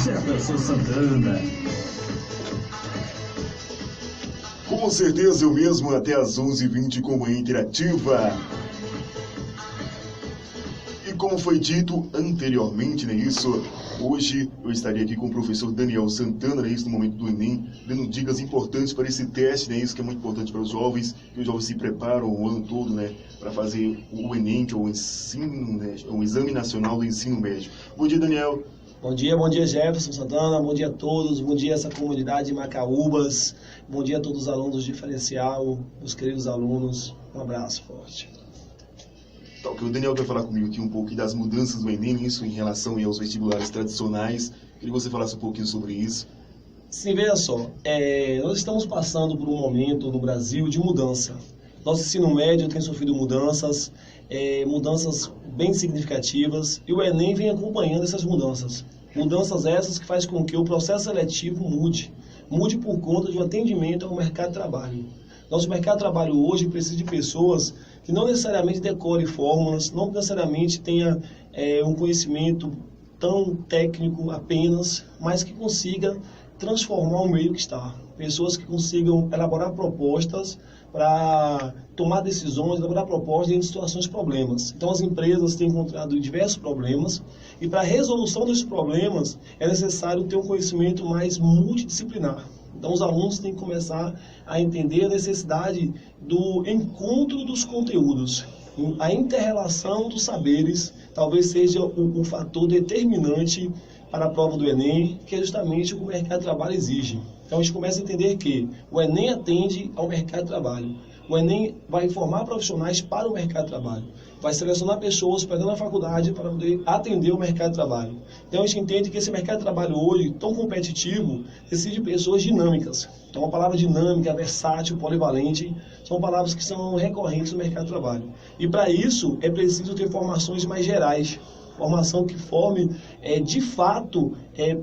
Jefferson Santana. Com certeza eu mesmo até às 11h20 com a Interativa. E como foi dito anteriormente, né, isso, hoje eu estaria aqui com o professor Daniel Santana, né, isso, no momento do Enem, dando dicas importantes para esse teste, né, isso que é muito importante para os jovens, que os jovens se preparam o ano todo, né, para fazer o Enem, que é o ensino, né, o Exame Nacional do Ensino Médio. Bom dia, Daniel. Bom dia Jefferson Santana, bom dia a todos, bom dia a essa comunidade de Macaúbas, bom dia a todos os alunos do diferencial, os queridos alunos, um abraço forte. Tá, o Daniel vai falar comigo aqui um pouco das mudanças do Enem, isso em relação aos vestibulares tradicionais, queria que você falasse um pouquinho sobre isso. Sim, veja só, nós estamos passando por um momento no Brasil de mudança. Nosso ensino médio tem sofrido mudanças, mudanças bem significativas, e o Enem vem acompanhando essas mudanças. Mudanças essas que fazem com que o processo seletivo mude por conta de um atendimento ao mercado de trabalho. Nosso mercado de trabalho hoje precisa de pessoas que não necessariamente decorem fórmulas, não necessariamente tenha um conhecimento tão técnico apenas, mas que consiga transformar o meio que está. Pessoas que consigam elaborar propostas para tomar decisões, elaborar propostas em situações de problemas. Então, as empresas têm encontrado diversos problemas e para a resolução desses problemas é necessário ter um conhecimento mais multidisciplinar. Então, os alunos têm que começar a entender a necessidade do encontro dos conteúdos. A inter-relação dos saberes talvez seja o fator determinante para a prova do Enem, que é justamente o que o mercado de trabalho exige. Então, a gente começa a entender que o Enem atende ao mercado de trabalho. O Enem vai formar profissionais para o mercado de trabalho. Vai selecionar pessoas para dentro da faculdade para poder atender o mercado de trabalho. Então, a gente entende que esse mercado de trabalho hoje, tão competitivo, precisa de pessoas dinâmicas. Então, a palavra dinâmica, versátil, polivalente, são palavras que são recorrentes no mercado de trabalho. E, para isso, é preciso ter formações mais gerais. Formação que forme, de fato,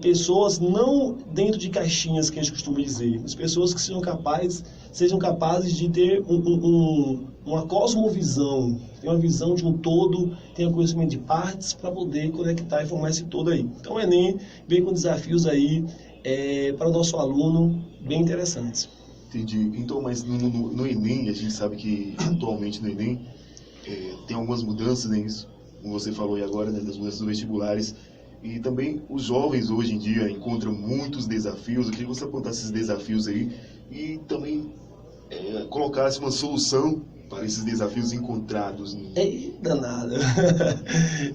pessoas não dentro de caixinhas, que a gente costuma dizer, mas pessoas que sejam capazes de ter uma cosmovisão, ter uma visão de um todo, tenha conhecimento de partes para poder conectar e formar esse todo aí. Então, o Enem vem com desafios aí para o nosso aluno bem interessantes. Entendi. Então, mas no Enem, a gente sabe que atualmente no Enem tem algumas mudanças, né, isso? Como você falou aí agora, né, das mudanças dos vestibulares, e também os jovens hoje em dia encontram muitos desafios. Eu queria que você apontasse esses desafios aí e também colocasse uma solução para esses desafios encontrados. Danado.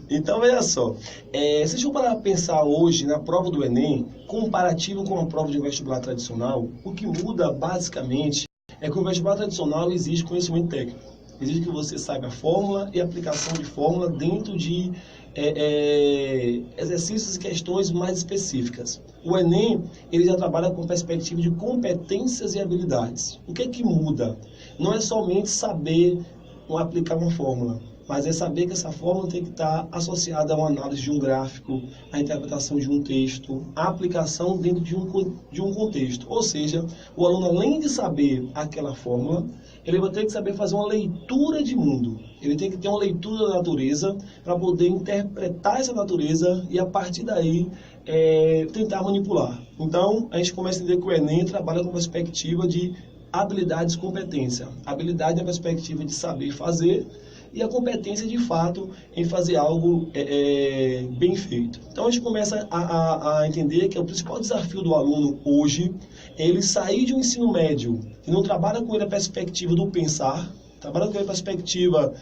Então, veja só, se a gente for parar para pensar hoje na prova do Enem, comparativo com a prova de vestibular tradicional, o que muda basicamente é que o vestibular tradicional exige conhecimento técnico. Exige que você saiba a fórmula e a aplicação de fórmula dentro de exercícios e questões mais específicas. O Enem, ele já trabalha com perspectiva de competências e habilidades. O que é que muda? Não é somente saber aplicar uma fórmula, mas é saber que essa fórmula tem que estar associada a uma análise de um gráfico, a interpretação de um texto, a aplicação dentro de um contexto. Ou seja, o aluno, além de saber aquela fórmula, ele vai ter que saber fazer uma leitura de mundo. Ele tem que ter uma leitura da natureza para poder interpretar essa natureza e, a partir daí, tentar manipular. Então, a gente começa a entender que o Enem trabalha com perspectiva de habilidades e competência. Habilidade na perspectiva de saber fazer e a competência, de fato, em fazer algo bem feito. Então, a gente começa a entender que o principal desafio do aluno hoje é ele sair de um ensino médio que não trabalha com ele a perspectiva do pensar, trabalha com ele a perspectiva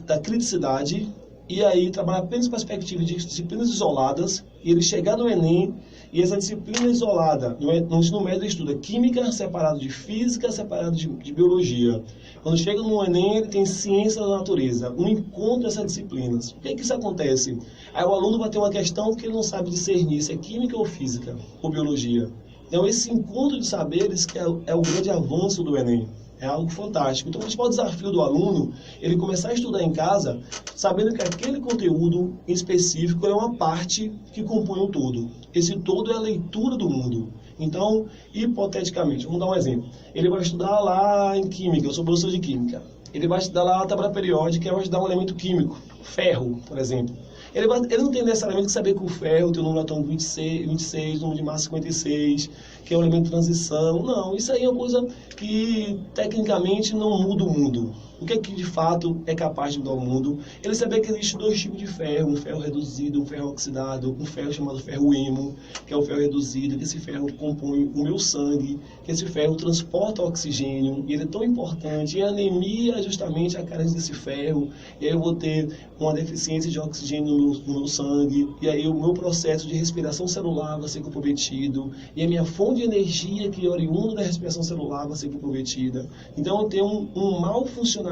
da criticidade, e aí trabalha apenas a perspectiva de disciplinas isoladas, e ele chegar no Enem, e essa disciplina isolada, no ensino médio ele estuda química separado de física, separado de biologia. Quando chega no Enem, ele tem ciência da natureza, um encontro dessas disciplinas. Por que isso acontece? Aí o aluno vai ter uma questão que ele não sabe discernir se é química ou física, ou biologia. Então, esse encontro de saberes que é o grande avanço do Enem. É algo fantástico. Então, o principal desafio do aluno, ele começar a estudar em casa, sabendo que aquele conteúdo em específico é uma parte que compõe um todo. Esse todo é a leitura do mundo. Então, hipoteticamente, vamos dar um exemplo. Ele vai estudar lá em química, eu sou professor de química. Ele vai estudar lá a tabela periódica, ele vai estudar um elemento químico, ferro, por exemplo. Ele não tem necessariamente que saber que o ferro tem o número atômico 26, número de massa 56, que é o elemento de transição. Não, isso aí é uma coisa que tecnicamente não muda o mundo. O que é que de fato é capaz de mudar o mundo? Ele saber que existe dois tipos de ferro, um ferro reduzido, um ferro oxidado, um ferro chamado ferro hemo, que é o ferro reduzido, que esse ferro compõe o meu sangue, que esse ferro transporta oxigênio, e ele é tão importante, e a anemia é justamente a carência desse ferro, e aí eu vou ter uma deficiência de oxigênio no meu sangue, e aí o meu processo de respiração celular vai ser comprometido, e a minha fonte de energia que é oriunda da respiração celular vai ser comprometida. Então eu tenho um mau funcionamento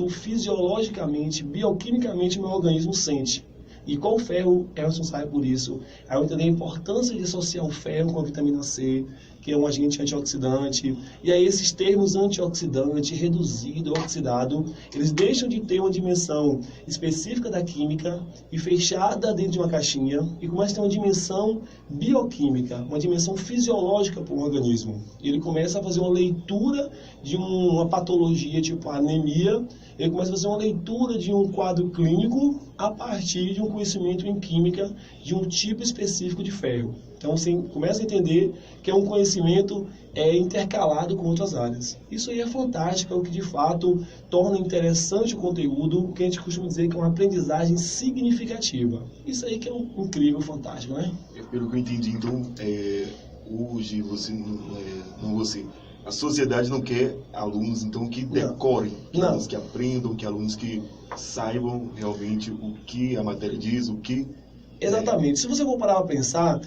fisiologicamente, bioquimicamente, meu organismo sente. E qual ferro é responsável por isso? Aí eu entender a importância de associar o ferro com a vitamina C, que é um agente antioxidante. E aí esses termos antioxidante, reduzido, oxidado, eles deixam de ter uma dimensão específica da química e fechada dentro de uma caixinha e começa a ter uma dimensão bioquímica, uma dimensão fisiológica para o organismo. Ele começa a fazer uma leitura de uma patologia tipo a anemia, ele começa a fazer uma leitura de um quadro clínico a partir de um conhecimento em química de um tipo específico de ferro. Então, você começa a entender que é um conhecimento intercalado com outras áreas. Isso aí é fantástico, é o que de fato torna interessante o conteúdo, que a gente costuma dizer que é uma aprendizagem significativa. Isso aí que é incrível, fantástico, né? Pelo que eu entendi, então, hoje a sociedade não quer alunos, então, que decorem, alunos que aprendam, que alunos que saibam realmente o que a matéria diz, o que... Exatamente. Se você for parar para pensar,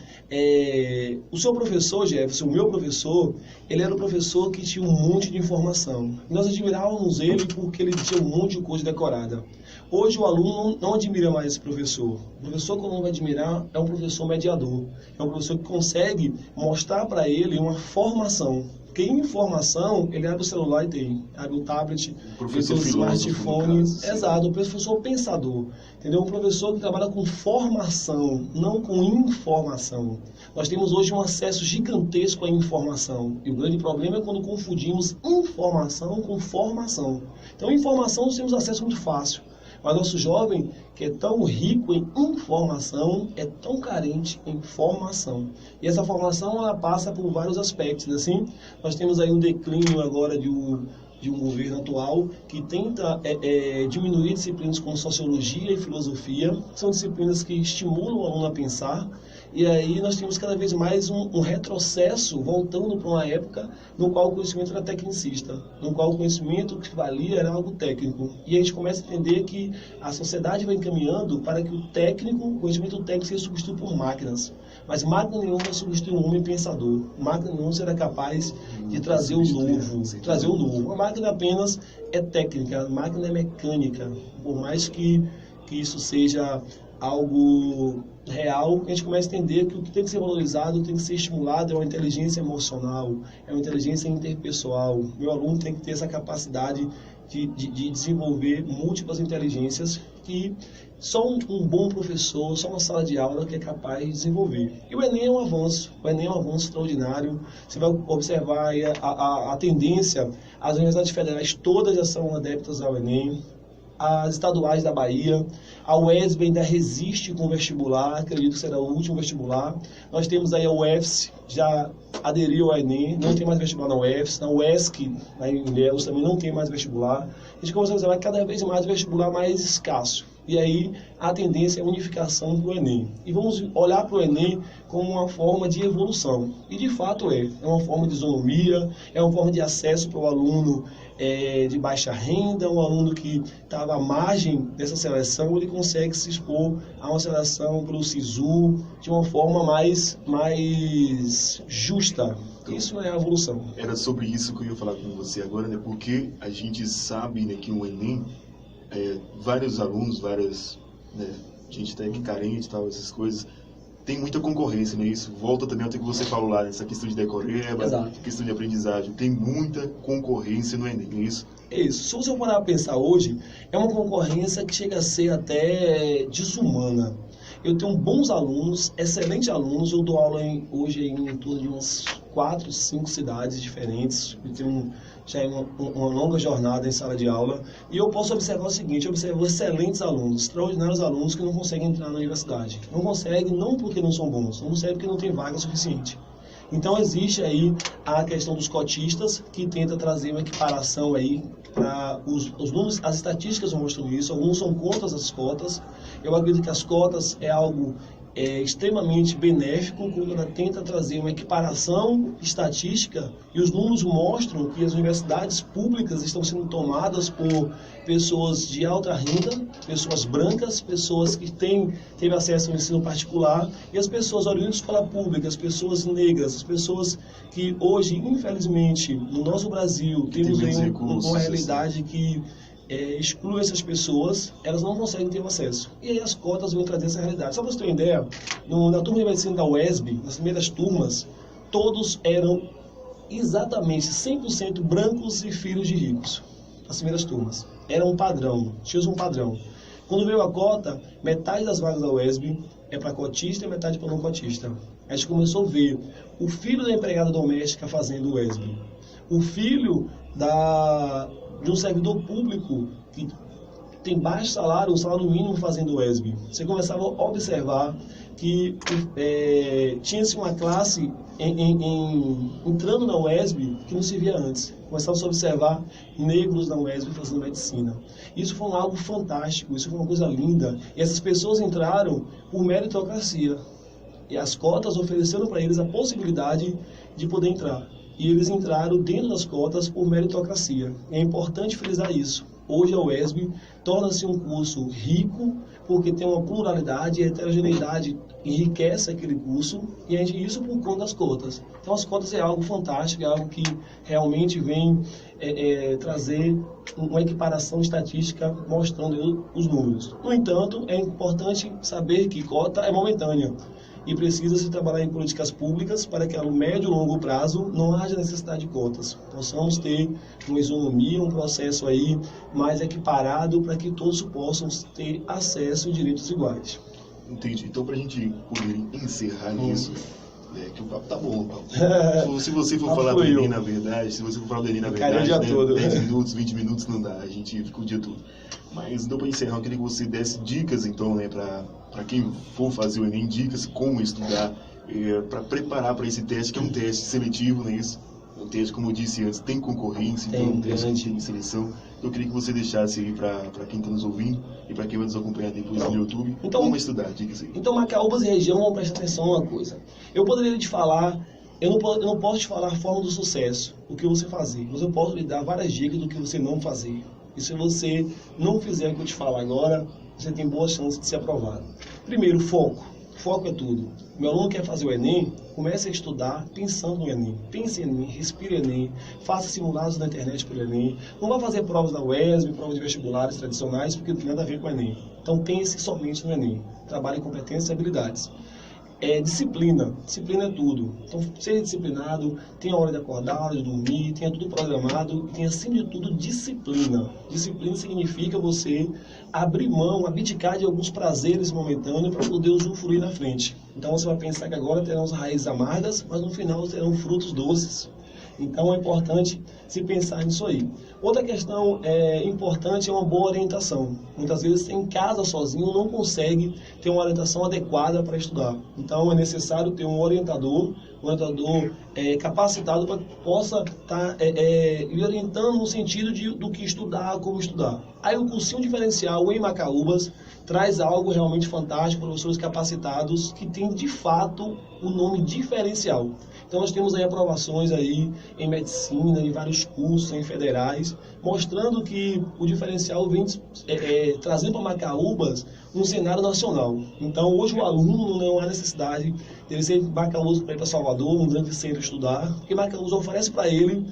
o seu professor, Jefferson, o meu professor, ele era um professor que tinha um monte de informação. Nós admirávamos ele porque ele tinha um monte de coisa decorada. Hoje o aluno não admira mais esse professor. O professor que o aluno vai admirar é um professor mediador. É um professor que consegue mostrar para ele uma formação. Porque informação, ele abre o celular e tem, abre o tablet, ele tem o smartphone, exato, o professor pensador, entendeu? Um professor que trabalha com formação, não com informação. Nós temos hoje um acesso gigantesco à informação, e o grande problema é quando confundimos informação com formação. Então, informação nós temos acesso muito fácil. Mas nosso jovem, que é tão rico em informação, é tão carente em formação. E essa formação, ela passa por vários aspectos. Assim, nós temos aí um declínio agora de um governo atual que tenta diminuir disciplinas como sociologia e filosofia. São disciplinas que estimulam o aluno a pensar. E aí nós temos cada vez mais um retrocesso, voltando para uma época no qual o conhecimento era tecnicista, no qual o conhecimento que valia era algo técnico. E a gente começa a entender que a sociedade vai encaminhando para que o conhecimento técnico seja substituído por máquinas. Mas máquina nenhuma substitui um homem pensador. Máquina nenhuma será capaz de trazer o novo. A máquina apenas é técnica, a máquina é mecânica. Por mais que isso seja algo real, a gente começa a entender que o que tem que ser valorizado, tem que ser estimulado, é uma inteligência emocional, é uma inteligência interpessoal. Meu aluno tem que ter essa capacidade de desenvolver múltiplas inteligências que só um bom professor, só uma sala de aula que é capaz de desenvolver. E o Enem é um avanço, extraordinário. Você vai observar aí a tendência, as universidades federais todas já são adeptas ao Enem, as estaduais da Bahia, a UESB ainda resiste com o vestibular, acredito que será o último vestibular. Nós temos aí a UFS, já aderiu ao Enem, não tem mais vestibular na UFS, na UESC, em Ilhéus, também não tem mais vestibular. A gente começa a observar cada vez mais vestibular mais escasso. E aí a tendência é a unificação do Enem. E vamos olhar para o Enem como uma forma de evolução. E de fato é uma forma de isonomia, é uma forma de acesso para o aluno de baixa renda, um aluno que estava à margem dessa seleção, ele consegue se expor a uma seleção pelo SISU de uma forma mais justa. Isso é a evolução. Era sobre isso que eu ia falar com você agora, né? Porque a gente sabe, né, que o Enem, vários alunos, gente até que carente, tal, essas coisas, tem muita concorrência, né? Isso volta também ao que você falou lá, essa questão de decoreba, questão de aprendizagem. Tem muita concorrência no Enem, não é isso? É isso. Se você parar a pensar hoje, é uma concorrência que chega a ser até desumana. eu tenho bons alunos, excelentes alunos, eu dou aula hoje em torno de umas 4, 5 cidades diferentes, eu tenho já uma longa jornada em sala de aula, e eu posso observar o seguinte, eu observo excelentes alunos, extraordinários alunos que não conseguem entrar na universidade. Não conseguem, não porque não são bons, não conseguem porque não tem vaga suficiente. Então existe aí a questão dos cotistas, que tenta trazer uma equiparação aí para os números, as estatísticas mostram isso, alguns são contra as cotas. Eu acredito que as cotas é algo extremamente benéfico quando ela tenta trazer uma equiparação estatística, e os números mostram que as universidades públicas estão sendo tomadas por pessoas de alta renda, pessoas brancas, pessoas que teve acesso ao ensino particular, e as pessoas oriundas de escola pública, as pessoas negras, as pessoas que hoje, infelizmente, no nosso Brasil, temos aí uma realidade que exclui essas pessoas, elas não conseguem ter acesso. E aí as cotas vão trazer essa realidade. Só para você ter uma ideia, na turma de medicina da UESB, nas primeiras turmas, todos eram exatamente 100% brancos e filhos de ricos. As primeiras turmas. Era um padrão, tinha um padrão. Quando veio a cota, metade das vagas da UESB é para cotista e metade para não cotista. A gente começou a ver o filho da empregada doméstica fazendo UESB, o filho de um servidor público que tem baixo salário, um salário mínimo fazendo UESB. Você começava a observar que tinha-se uma classe entrando na UESB que não se via antes. Começava a observar negros na UESB fazendo medicina. Isso foi algo fantástico, isso foi uma coisa linda. E essas pessoas entraram por meritocracia. E as cotas ofereceram para eles a possibilidade de poder entrar. E eles entraram dentro das cotas por meritocracia. É importante frisar isso. Hoje a UESB torna-se um curso rico, porque tem uma pluralidade e a heterogeneidade enriquece aquele curso, e isso por conta das cotas. Então as cotas é algo fantástico, é algo que realmente vem trazer uma equiparação estatística mostrando os números. No entanto, é importante saber que cota é momentânea. E precisa se trabalhar em políticas públicas para que, a médio e longo prazo, não haja necessidade de cotas. Possamos ter uma isonomia, um processo aí mais equiparado para que todos possam ter acesso e direitos iguais. Entendi. Então, para a gente poder encerrar nisso, que o papo tá bom, Paulo. Se você for falar do Enem, na verdade, 10 minutos, 20 minutos não dá, a gente fica o dia todo. Mas, então, para encerrar, eu queria que você desse dicas, então, para quem for fazer o Enem, dicas como estudar, para preparar para esse teste, que é um teste seletivo, não é isso? Um teste, como eu disse antes, tem concorrência, então é um teste de seleção. Eu queria que você deixasse aí para quem está nos ouvindo e para quem vai nos acompanhar depois no YouTube, então, como estudar, dicas aí. Então, Macaúbas e região, vamos prestar atenção a uma coisa. Eu poderia te falar, eu não posso te falar a forma do sucesso, o que você fazer, mas eu posso lhe dar várias dicas do que você não fazer. E se você não fizer o que eu te falo agora, você tem boas chances de ser aprovado. Primeiro, foco. Foco é tudo. Meu aluno quer fazer o Enem, comece a estudar pensando no Enem. Pense em Enem, respire Enem, faça simulados na internet pelo Enem. Não vá fazer provas da UESB, provas de vestibulares tradicionais, porque não tem nada a ver com o Enem. Então pense somente no Enem. Trabalhe em competências e habilidades. Disciplina. Disciplina é tudo. Então, seja disciplinado, tenha a hora de acordar, de dormir, tenha tudo programado e tenha, acima de tudo, disciplina. Disciplina significa você abrir mão, abdicar de alguns prazeres momentâneos para poder usufruir na frente. Então, você vai pensar que agora terão as raízes amargas, mas no final terão frutos doces. Então, é importante se pensar nisso aí. Outra questão importante é uma boa orientação. Muitas vezes, em casa sozinho, não consegue ter uma orientação adequada para estudar. Então, é necessário ter um orientador capacitado para que possa estar lhe orientando no sentido do que estudar, como estudar. Aí, o cursinho diferencial em Macaúbas traz algo realmente fantástico, professores capacitados que têm, de fato, o nome diferencial. Então, nós temos aí aprovações aí em medicina, em vários cursos, em federais, mostrando que o diferencial vem trazendo para Macaúbas um cenário nacional. Então, hoje o aluno não há necessidade de ele ser Macaúbas para ir para Salvador, um grande centro estudar, porque Macaúbas oferece para ele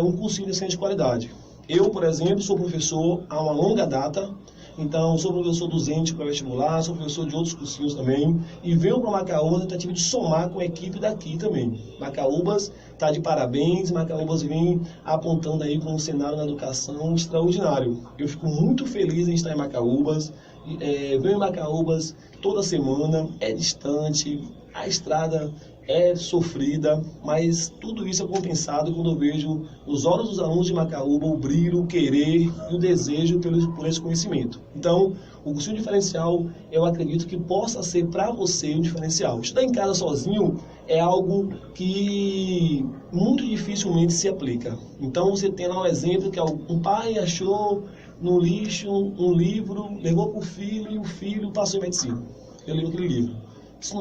um cursinho de ciência de qualidade. Eu, por exemplo, sou professor há uma longa data, Então, sou professor docente para vestibular, sou professor de outros cursinhos também, e venho para Macaúbas na tentativa de somar com a equipe daqui também. Macaúbas está de parabéns, Macaúbas vem apontando aí com um cenário na educação extraordinário. Eu fico muito feliz em estar em Macaúbas, venho em Macaúbas toda semana, é distante, a estrada é sofrida, mas tudo isso é compensado quando eu vejo nos olhos dos alunos de Macaúba o brilho, o querer e o desejo por esse conhecimento. Então, o cursinho diferencial, eu acredito que possa ser para você um diferencial. Estudar em casa sozinho é algo que muito dificilmente se aplica. Então, você tem lá um exemplo que um pai achou no lixo um livro, levou para o filho e o filho passou em medicina. Eu li aquele livro. Isso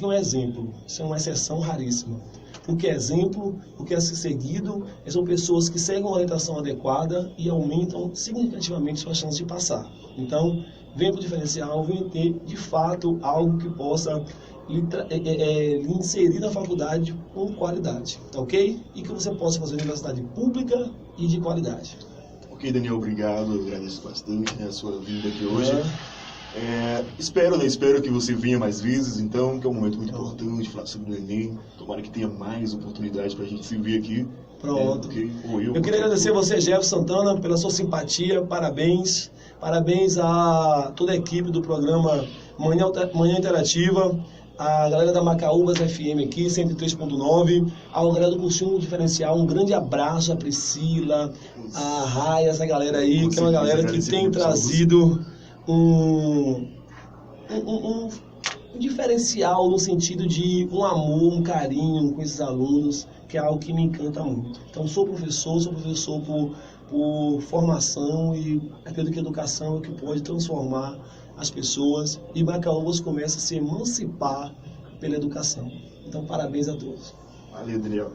não é exemplo, isso é uma exceção raríssima. O que é exemplo, o que é ser seguido, são pessoas que seguem uma orientação adequada e aumentam significativamente suas chances de passar. Então, venha para o diferencial, venha ter, de fato, algo que possa lhe inserir na faculdade com qualidade, tá ok? E que você possa fazer universidade pública e de qualidade. Ok, Daniel, obrigado, eu agradeço bastante a sua vinda aqui hoje. Espero que você venha mais vezes, então, que é um momento muito importante, falar sobre o Enem. Tomara que tenha mais oportunidade para a gente se ver aqui. Pronto. Eu queria agradecer a você, Jefferson Santana, pela sua simpatia, parabéns. Parabéns a toda a equipe do programa Manhã Interativa, a galera da Macaúbas FM aqui, 103.9, a galera do Cursinho Diferencial, um grande abraço a Priscila, a Raia, essa galera aí, que é uma galera que tem trazido um diferencial no sentido de um amor, um carinho com esses alunos, que é algo que me encanta muito. Então, sou professor por formação e acredito que a educação é o que pode transformar as pessoas e Macaúbas começa a se emancipar pela educação. Então, parabéns a todos. Valeu, Daniel.